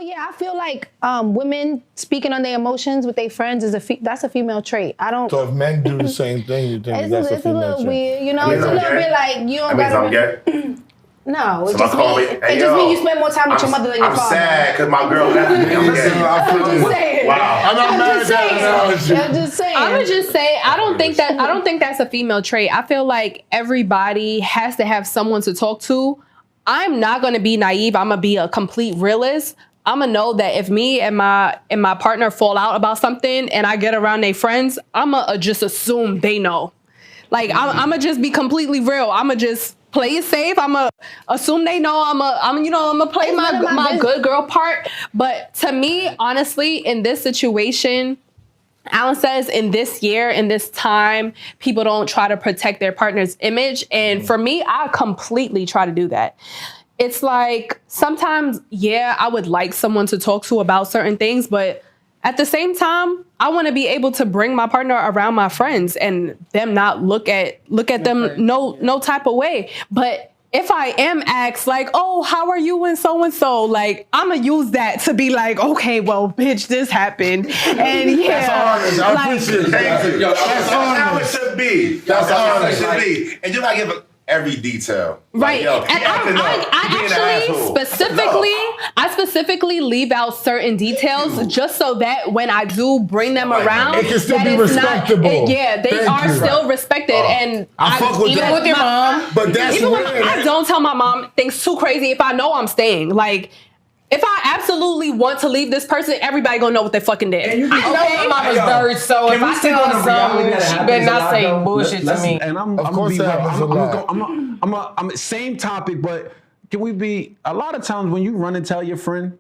yeah, I feel like women speaking on their emotions with their friends is that's a female trait. I don't. So if men do the same thing, you think that's a female trait? It's a little weird, you know. It's a little bit like you don't gotta. No, it just means you spend more time with your mother than your father. I'm sad because my girl left me. I'm just saying. Wow. I'm just saying. I would just say I don't think that's a female trait. I feel like everybody has to have someone to talk to. I'm not gonna be naive. I'm gonna be a complete realist. I'm gonna know that if me and my partner fall out about something and I get around their friends, I'm gonna just assume they know. Like I'm gonna just be completely real. I'm gonna just play it safe. I'm gonna assume they know. I'm gonna play my good girl part. But to me, honestly, in this situation, Alan says in this year, in this time, people don't try to protect their partner's image. And for me, I completely try to do that. It's like sometimes, yeah, I would like someone to talk to about certain things, but at the same time, I want to be able to bring my partner around my friends and them not look at them no type of way. But if I am asked like, oh, how are you and so, like, I'm going to use that to be like, okay, well, bitch, this happened. And yeah. That's honest. I appreciate that. That's how it should be. That's how it should be. And you got to give every detail. Right. Like, and I specifically leave out certain details just so that when I do bring them around, it can still be respectable. They are still respected. And I fuck with even that. with your mom, but that's even weird. I don't tell my mom things too crazy if I know I'm staying. Like, if I absolutely want to leave this person, everybody gonna know what they fucking did. And you know my mama's dirty, so if I tell her something, she better not say bullshit to me. And I'm same topic, but can we be, a lot of times when you run and tell your friend,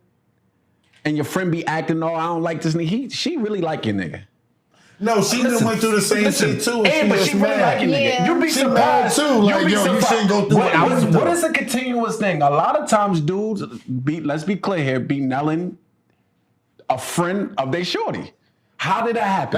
and your friend be acting, oh, I don't like this nigga, she really like your nigga. No, she done went through the same shit too. But she really like your nigga. You be surprised too. Like, you shouldn't go through what is a continuous thing? A lot of times dudes, let's be clear here, be nailing a friend of their shorty. How did that happen?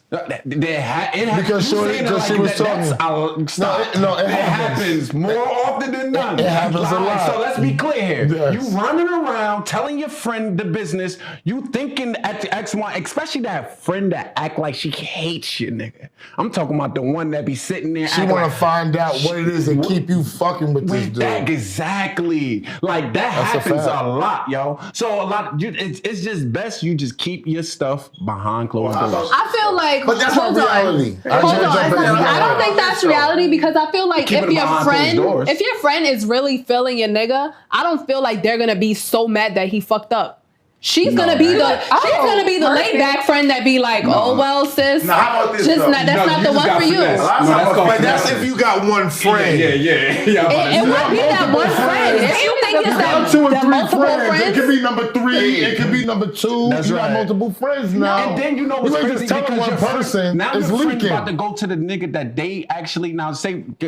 That happens. Because shorty, because she was talking. It happens more often than none. It happens a lot. So let's be clear here. Yes. You running around telling your friend the business. You thinking at the X1, especially that friend that act like she hates you, nigga. I'm talking about the one that be sitting there. She want to find out what it is and keep you fucking with this dude. Exactly. Like that happens a lot, yo. So it's just best you just keep your stuff behind closed doors. I feel like, but that's not reality. I don't think that's reality because I feel like if your friend is really feeling your nigga, I don't feel like they're gonna be so mad that he fucked up. She's gonna be the laid back friend that be like, oh well, sis, how about this, that's not the one for you. But that's if you got one friend. Yeah. It would be that one friend. If you think it's that 2 and 3 multiple friends, it could be number 3. It could be number 2. That's you got right. multiple friends now. And then you know what's crazy because one person now is your friend leaking. about to go to the nigga that they actually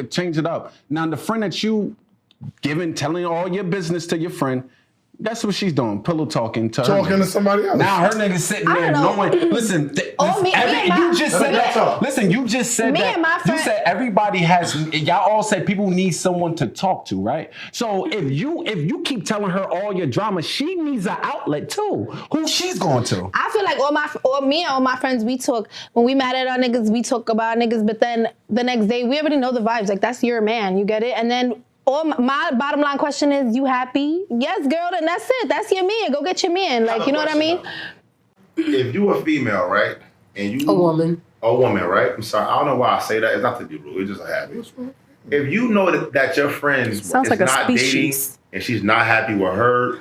change it up. Now the friend that you telling all your business to your friend. That's what she's doing. Pillow talking to somebody else. Now her nigga sitting there knowing. Listen, you just said that. Listen, you just said that. You said everybody has. Y'all all say people need someone to talk to, right? So if you keep telling her all your drama, she needs an outlet too. Who she's going to? I feel like me and all my friends, we talk when we mad at our niggas, we talk about our niggas, but then the next day we already know the vibes. Like that's your man, you get it, and then. My bottom line question is, you happy? Yes, girl, then that's it. That's your man. Go get your man. Like, you know what I mean? If you a female, right? And you a woman, right? I'm sorry, I don't know why I say that. It's not to be rude. It's just a habit. If you know that your friend is not dating and she's not happy with her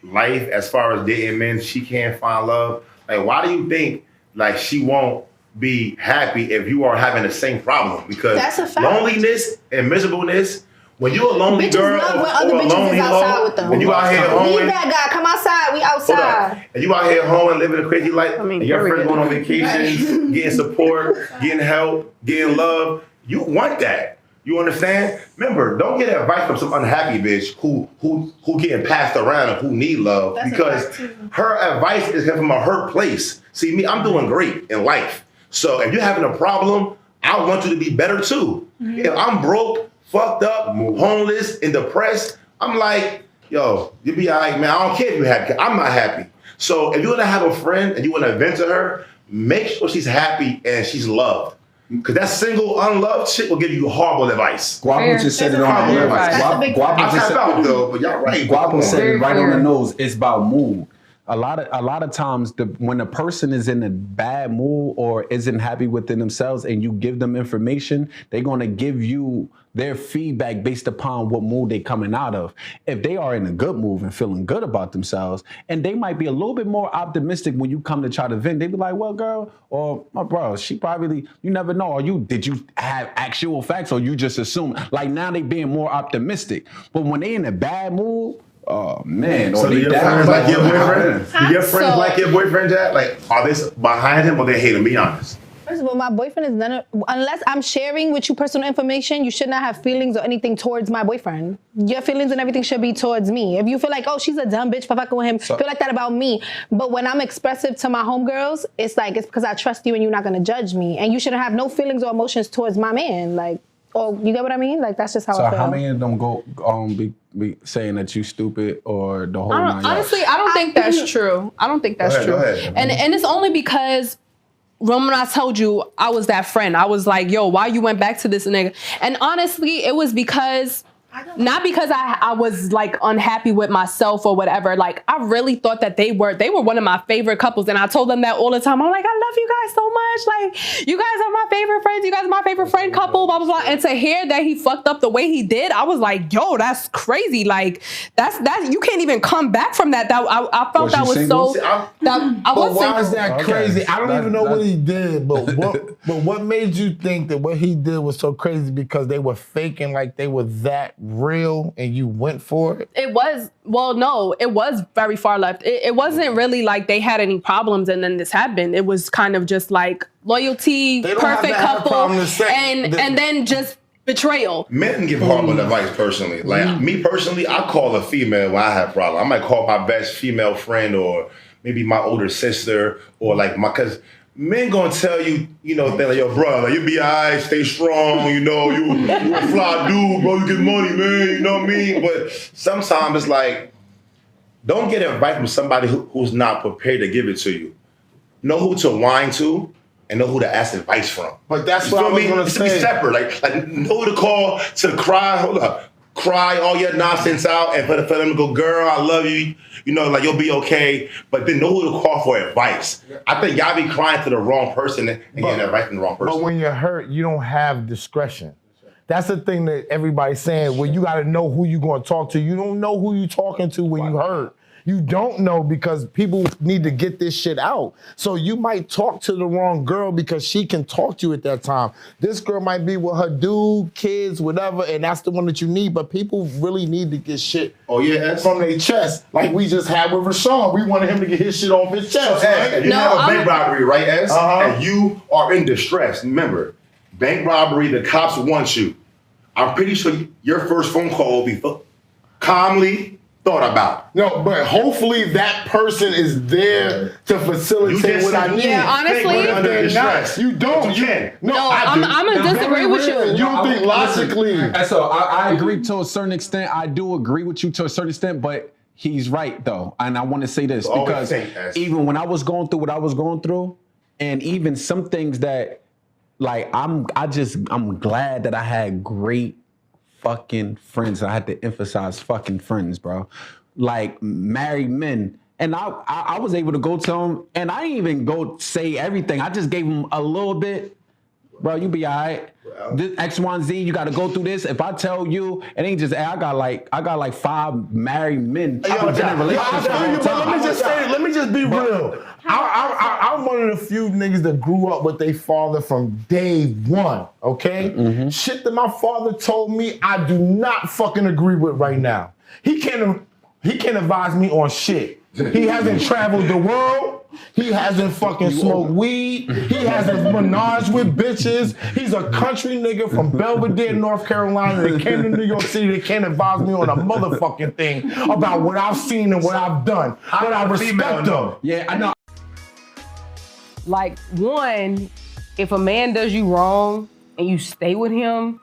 life as far as dating men, she can't find love. Like, why do you think like she won't be happy if you are having the same problem? Because that's a fact. Loneliness and miserableness. When you're a lonely girl or a lonely hoe, when you out here hoeing, leave that guy, come outside, we outside. And you out here hoeing, living a crazy life, and your friends going on vacations, getting support, getting help, getting love. You want that. You understand? Remember, don't get advice from some unhappy bitch who getting passed around and who need love. That's because her advice is from a hurt place. See me, I'm doing great in life. So if you're having a problem, I want you to be better too. If I'm broke, fucked up, homeless, and depressed, I'm like, yo, you be all right, man. I don't care if you're happy. I'm not happy. So if you want to have a friend and you want to vent to her, make sure she's happy and she's loved. Because that single, unloved chick will give you horrible advice. Gwapo just said it on the nose. Gwapo just said out though, but y'all right. Gwapo said it right on the nose. It's about mood. A lot of times, when a person is in a bad mood or isn't happy within themselves, and you give them information, they're gonna give you their feedback based upon what mood they coming out of. If they are in a good mood and feeling good about themselves, and they might be a little bit more optimistic when you come to try to vent, they be like, "Well, girl," or "Oh, bro, she probably," you never know. Or did you have actual facts, or you just assume? Like now they being more optimistic, but when they in a bad mood. Oh man! So do your friends like your boyfriend? Do your friends like your boyfriend, Jack? Like, are they behind him or they hate him? Be honest. First of all, my boyfriend is unless I'm sharing with you personal information, you should not have feelings or anything towards my boyfriend. Your feelings and everything should be towards me. If you feel like, oh, she's a dumb bitch for fucking with him, feel like that about me. But when I'm expressive to my homegirls, it's because I trust you and you're not gonna judge me. And you shouldn't have no feelings or emotions towards my man. Like, oh, you get what I mean? Like, that's just how I feel. So how many of them go be saying that you stupid or the whole nine yards? Honestly, I don't think that's true. I don't think that's true. Go ahead. And it's only because when I told you I was that friend, I was like, yo, why you went back to this nigga? And honestly, it was because not because I was like unhappy with myself or whatever. Like I really thought that they were one of my favorite couples, and I told them that all the time. I'm like, I love you guys so much. Like you guys are my favorite friends. You guys are my favorite friend couple. Blah blah blah. And to hear that he fucked up the way he did, I was like, yo, that's crazy. Like that's you can't even come back from that. That I felt that was single? So. Why is that crazy? I don't even know what he did, but what made you think that what he did was so crazy because they were faking like they were that real and you went for it? It was very far left. It wasn't really like they had any problems and then this happened. It was kind of just like loyalty, perfect couple, and then just betrayal. Men give horrible advice personally. Like me personally, I call a female when I have a problem. I might call my best female friend or maybe my older sister or like cause men gonna tell you, things like, yo, bro, like, you be alright, stay strong, you a fly dude, bro, you get money, man, you know what I mean? But sometimes it's like, don't get advice from somebody who's not prepared to give it to you. Know who to whine to and know who to ask advice from. But that's what I was gonna say. Be separate, like know who to call to cry all your nonsense out and for them to go, girl, I love you. Like you'll be okay. But then know who to call for advice. I think y'all be crying to the wrong person and getting advice from the wrong person. But when you're hurt, you don't have discretion. That's the thing that everybody's saying. Well, you got to know who you're going to talk to. You don't know who you're talking to when you hurt. You don't know because people need to get this shit out. So you might talk to the wrong girl because she can talk to you at that time. This girl might be with her dude, kids, whatever, and that's the one that you need. But people really need to get shit from their chest. Like we just had with Rashaan. We wanted him to get his shit off his chest. Right? You have a bank robbery, right, S? And you are in distress. Remember, bank robbery, the cops want you. I'm pretty sure your first phone call will be calmly thought about. No, but hopefully that person is there to facilitate what I need. Yeah, honestly, you don't. I'm gonna disagree with you. You don't think logically. So I agree to a certain extent. I do agree with you to a certain extent, but he's right though, and I want to say this because even when I was going through what I was going through, and even some things that, like, I'm glad that I had great fucking friends. I had to emphasize fucking friends, bro. Like married men. And I was able to go to them, and I didn't even go say everything. I just gave them a little bit. Bro, you be all right. This X, Y, and Z, you got to go through this. If I tell you, it ain't just, I got like 5 married men. I've been in relationships for a long time. Let me just be real. I'm one of the few niggas that grew up with their father from day one, okay? Mm-hmm. Shit that my father told me, I do not fucking agree with right now. He can't advise me on shit. He hasn't traveled the world. He hasn't fucking smoked weed. He hasn't menaged with bitches. He's a country nigga from Belvedere, North Carolina that came to New York City that can't advise me on a motherfucking thing about what I've seen and what I've done. But I respect him. Yeah, I know. Like, one, if a man does you wrong and you stay with him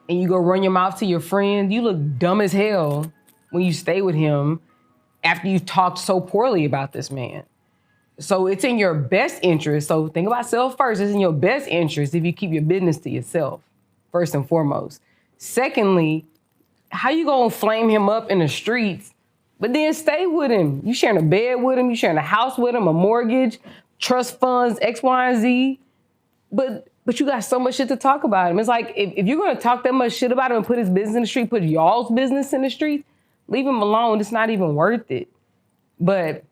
and you go run your mouth to your friend, you look dumb as hell. when you stay with him after you've talked so poorly about this man. So it's in your best interest. So think about self first. It's in your best interest if you keep your business to yourself, first and foremost. Secondly, how you gonna flame him up in the streets, but then stay with him? You sharing a bed with him, you sharing a house with him, a mortgage, trust funds, X, Y, and Z. But you got so much shit to talk about him. It's like, if you're gonna talk that much shit about him and put his business in the street, put y'all's business in the street, leave him alone. It's not even worth it. But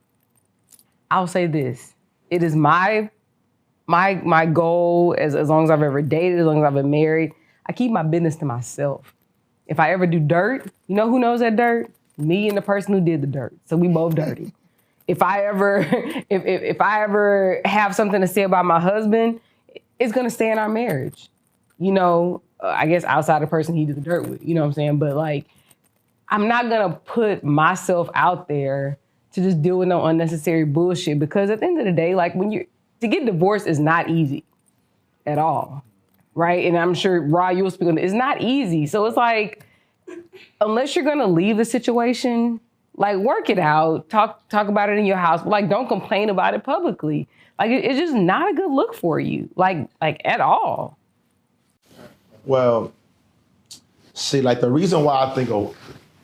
I'll say this. It is my goal, as long as I've ever dated, as long as I've been married, I keep my business to myself. If I ever do dirt, you know who knows that dirt? Me and the person who did the dirt. So we both dirty. If I ever have something to say about my husband, it's gonna stay in our marriage. You know, I guess outside the person he did the dirt with, you know what I'm saying? But like, I'm not gonna put myself out there to just deal with no unnecessary bullshit, because at the end of the day, like, to get divorced is not easy at all, right? And I'm sure, Ra, you'll speak on it, it's not easy. So it's like, unless you're gonna leave the situation, like, work it out, talk about it in your house, but like, don't complain about it publicly. Like, it's just not a good look for you, like at all. Well, see, like, the reason why I think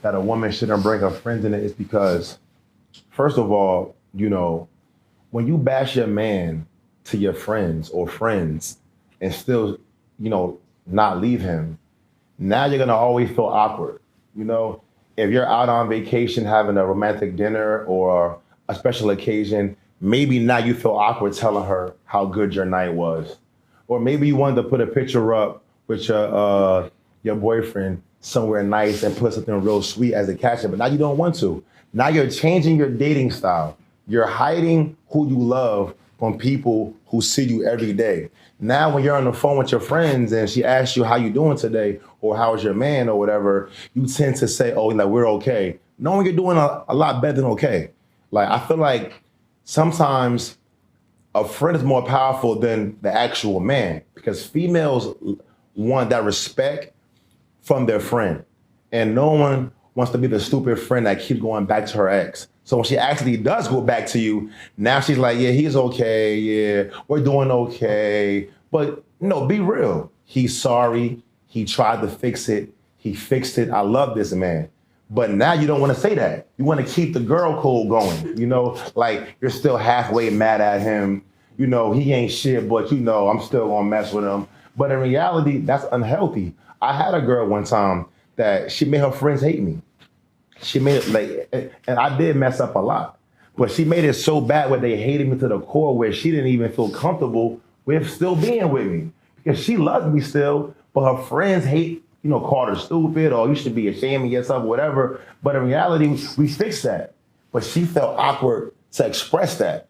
that a woman shouldn't bring her friends in it is because, first of all, you know, when you bash your man to your friends and still, you know, not leave him, now you're gonna always feel awkward. You know, if you're out on vacation having a romantic dinner or a special occasion, maybe now you feel awkward telling her how good your night was. Or maybe you wanted to put a picture up with your boyfriend somewhere nice and put something real sweet as a caption, but now you don't want to. Now you're changing your dating style. You're hiding who you love from people who see you every day. Now when you're on the phone with your friends and she asks you how you doing today or how's your man or whatever, you tend to say, oh, like, we're okay, knowing you're doing a lot better than okay. Like, I feel like sometimes a friend is more powerful than the actual man, because females want that respect from their friend. And no one wants to be the stupid friend that keeps going back to her ex. So when she actually does go back to you, now she's like, yeah, he's okay, yeah, we're doing okay. But no, be real. He's sorry, he tried to fix it, he fixed it, I love this man. But now you don't want to say that. You want to keep the girl code going, you know? Like, you're still halfway mad at him. You know, he ain't shit, but you know, I'm still gonna mess with him. But in reality, that's unhealthy. I had a girl one time that she made her friends hate me. She made it like, and I did mess up a lot, but she made it so bad where they hated me to the core, where she didn't even feel comfortable with still being with me, because she loved me still, but her friends called her stupid, or you should be ashamed of yourself, whatever. But in reality, we fixed that. But she felt awkward to express that.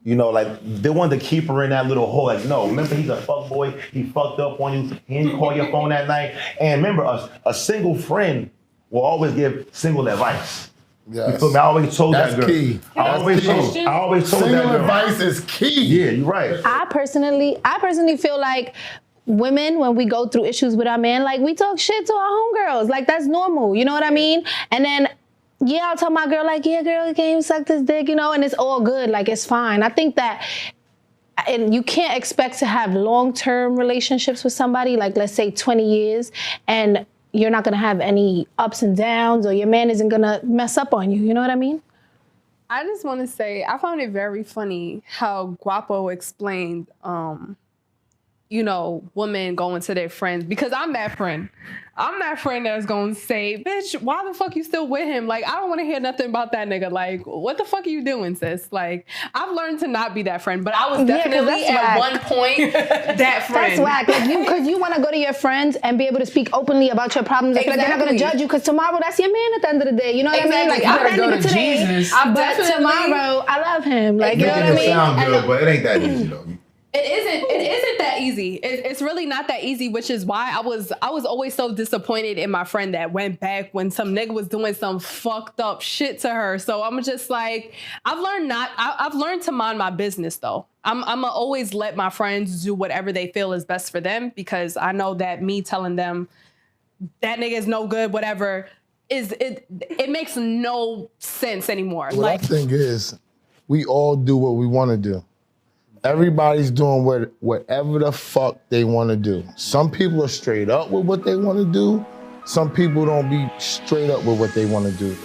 You know, like, they wanted to keep her in that little hole. Like, no, remember, he's a fuckboy. He fucked up on you. He didn't call your phone that night. And remember, a single friend will always give single advice. Yes. You feel me? I always told that girl. Key. I always told Single that girl. advice is key. Yeah, you're right. I personally feel like women, when we go through issues with our man, like, we talk shit to our homegirls. Like, that's normal. You know what I mean? And then, yeah, I'll tell my girl, like, yeah, girl, you can't even suck this dick, you know, and it's all good. Like, it's fine. I think that, and you can't expect to have long-term relationships with somebody, like, let's say 20 years, and you're not gonna have any ups and downs, or your man isn't gonna mess up on you. You know what I mean? I just want to say, I found it very funny how Gwapo explained, women going to their friends, because I'm that friend. I'm that friend that's going to say, bitch, why the fuck you still with him? Like, I don't want to hear nothing about that nigga. Like, what the fuck are you doing, sis? Like, I've learned to not be that friend, but I was definitely at one point that friend. That's whack. Like, because you want to go to your friends and be able to speak openly about your problems. Exactly. Like, they're not going to judge you, because tomorrow that's your man at the end of the day. You know what I mean? Like, I'm that nigga today, Jesus. But tomorrow I love him. Like, you know what I mean? It sounds good, but it ain't that easy though. It isn't that easy. It's really not that easy, which is why I was always so disappointed in my friend that went back when some nigga was doing some fucked up shit to her. So I'm just like, I've learned to mind my business though. I'm gonna always let my friends do whatever they feel is best for them, because I know that me telling them that nigga is no good, whatever, it makes no sense anymore. What I think is, we all do what we want to do. Everybody's doing whatever the fuck they want to do. Some people are straight up with what they want to do. Some people don't be straight up with what they want to do.